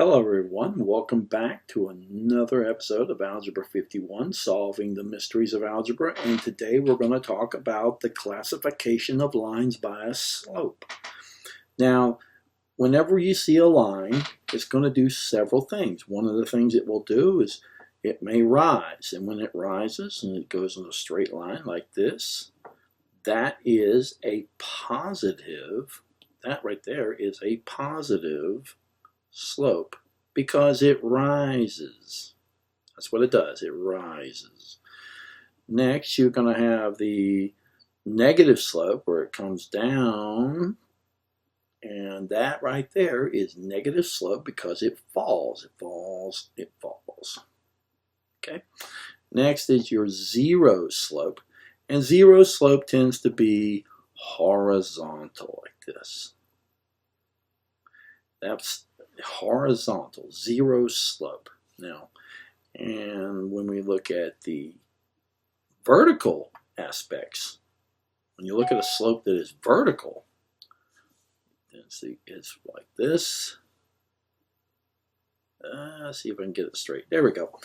Hello everyone, welcome back to another episode of Algebra 51, Solving the Mysteries of Algebra, and today we're going to talk about the classification of lines by a slope. Now, whenever you see a line, it's going to do several things. One of the things it will do is it may rise, and when it rises and it goes in a straight line like this, that is a positive, that right there is a positive slope because it rises. That's what it does, it rises. Next, you're going to have the negative slope where it comes down, and that right there is negative slope because it falls. It falls, it falls. Okay. Next is your zero slope, and zero slope tends to be horizontal like this. That's horizontal, zero slope. Now, and when we look at the vertical aspects, when you look at a slope that is vertical, it's like this. See if I can get it straight. There we go.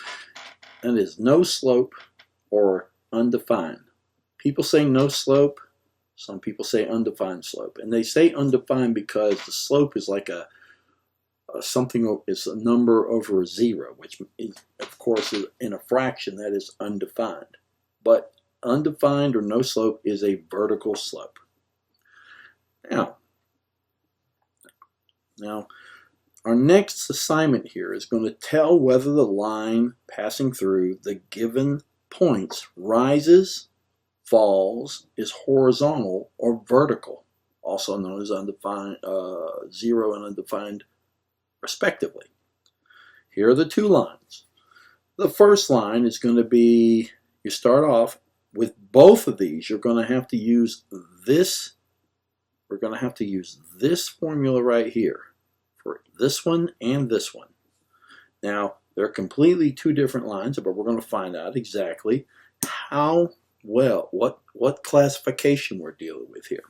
And it is no slope or undefined. People say no slope. Some people say undefined slope. And they say undefined because the slope is like something is a number over a zero, which is, of course, in a fraction that is undefined. But undefined or no slope is a vertical slope. Now, our next assignment here is going to tell whether the line passing through the given points rises, falls, is horizontal, or vertical, also known as undefined, zero and undefined respectively. Here are the two lines. The first line is going to be, you start off with both of these. You're going to have to use this. We're going to have to use this formula right here for this one and this one. Now, they're completely two different lines, but we're going to find out exactly how well, what classification we're dealing with here.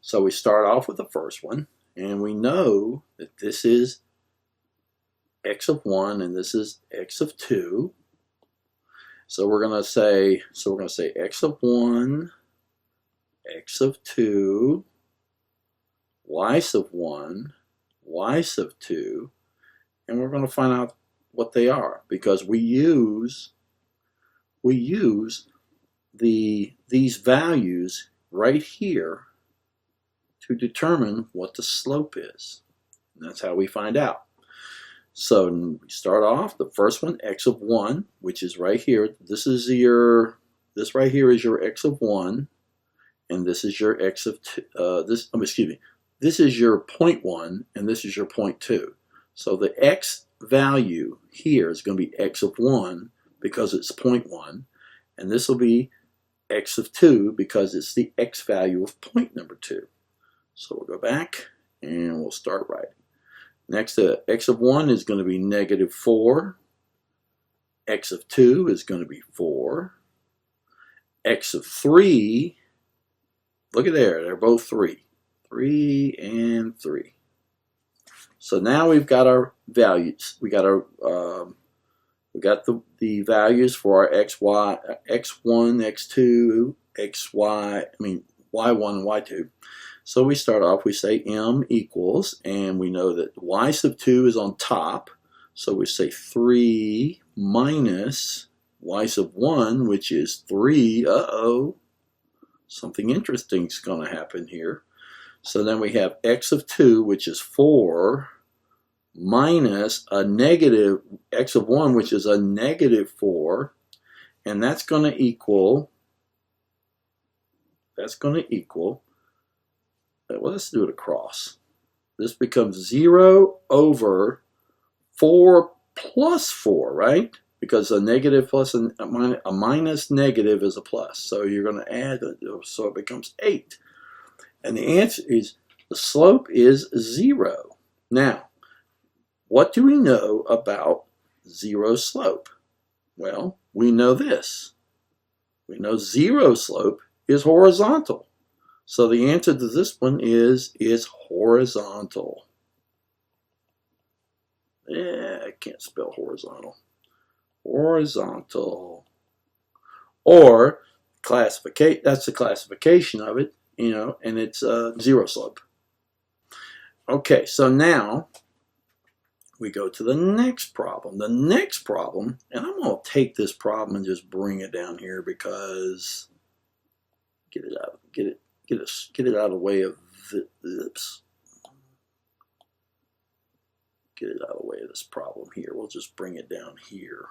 So we start off with the first one, and we know that this is x of 1 and this is x of 2. So we're going to say x of 1, x of 2, y sub 1, y sub 2, and we're going to find out what they are because we use these values right here to determine what the slope is. And that's how we find out. So we start off, the first one, x of 1, which is right here. This right here is your x of 1, and this is your x of 2. This is your 0.1, and this is your 0.2. So the x value here is going to be x of 1 because it's 0.1, and this will be x of 2 because it's the x value of point number 2. So we'll go back and we'll start writing. Next, x of 1 is going to be negative 4. X of 2 is going to be 4. X of 3, look at there, they're both 3. 3 and 3. So now we've got our values. We got the values for our xy, x1, x2, y1 and y2. So we start off, we say m equals, and we know that y sub 2 is on top, so we say 3 minus y sub 1, which is 3. Something interesting is going to happen here. So then we have x of 2, which is 4, minus a negative x of 1, which is a negative 4, and that's going to equal, well, let's do it across. This becomes 0 over 4 plus 4, right? Because a negative plus a minus negative is a plus. So you're going to add, so it becomes 8. And the answer is, the slope is 0. Now, what do we know about zero slope? Well, we know this. We know zero slope is horizontal. So the answer to this one is horizontal. Yeah, I can't spell horizontal. Horizontal. Or classification, that's the classification of it, you know, and it's zero slope. Okay, so now we go to the next problem. The next problem, and I'm going to take this problem and just bring it down here because get it out of the way of this. Get it out of the way of this problem here. We'll just bring it down here.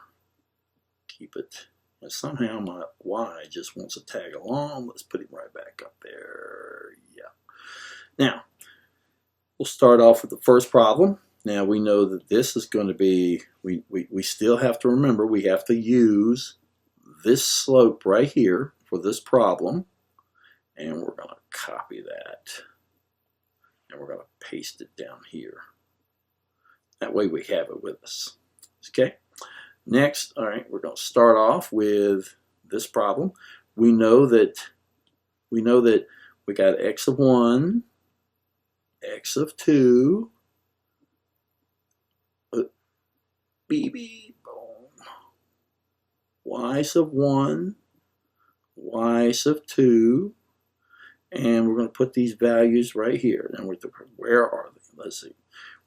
Keep it. And somehow my Y just wants to tag along. Let's put him right back up there. Yeah. Now, we'll start off with the first problem. Now we know that this is going to be, we still have to remember we have to use this slope right here for this problem. And we're going to copy that. And we're going to paste it down here. That way we have it with us. Okay. Next, all right, we're going to start off with this problem. We know that we got x of 1, x of 2, boom, y sub 1, y sub 2, and we're going to put these values right here. And where are they? Let's see.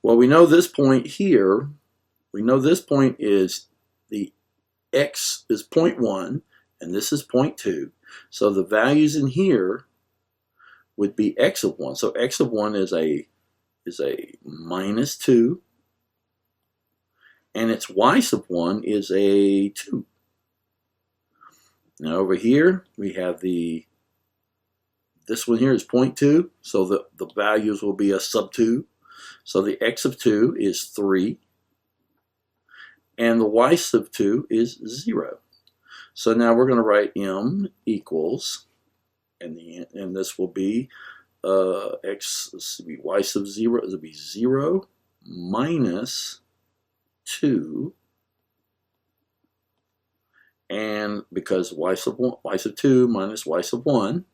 Well, we know this point here. We know this point is the x is 0.1 and this is 0.2. So the values in here would be x of 1. So x of 1 is a minus 2, and its y sub 1 is a 2. Now over here we have this one here is 0.2, so the values will be a sub 2. So the x of 2 is 3, and the y sub 2 is 0. So now we're going to write m equals, and this will be x, this will be y sub 0, it will be 0 minus 2, and because y sub 2 minus y sub 1,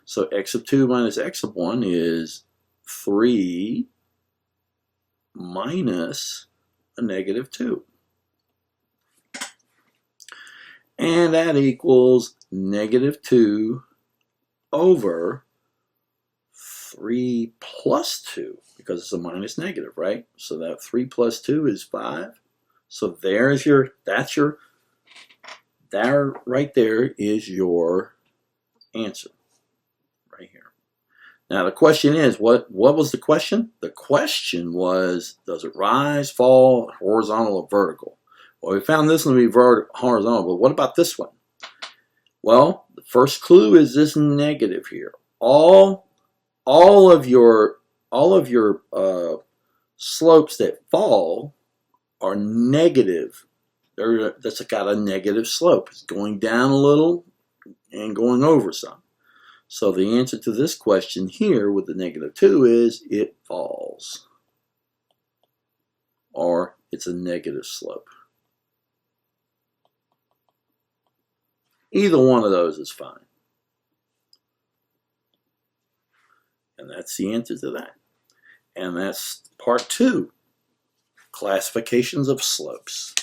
so x of 2 minus x of 1 is 3 minus a negative 2. And that equals negative 2 over 3 plus 2, because it's a minus negative, right? So that 3 plus 2 is 5. So there's that right there is your answer right here. Now the question is, what was the question? The question was, does it rise, fall, horizontal, or vertical? Well, we found this one to be horizontal, but what about this one? Well, the first clue is this negative here. All of your slopes that fall are negative. That's got a negative slope. It's going down a little and going over some. So the answer to this question here with the negative 2 is it falls, or it's a negative slope. Either one of those is fine. And that's the answer to that. And that's part 2, classifications of slopes.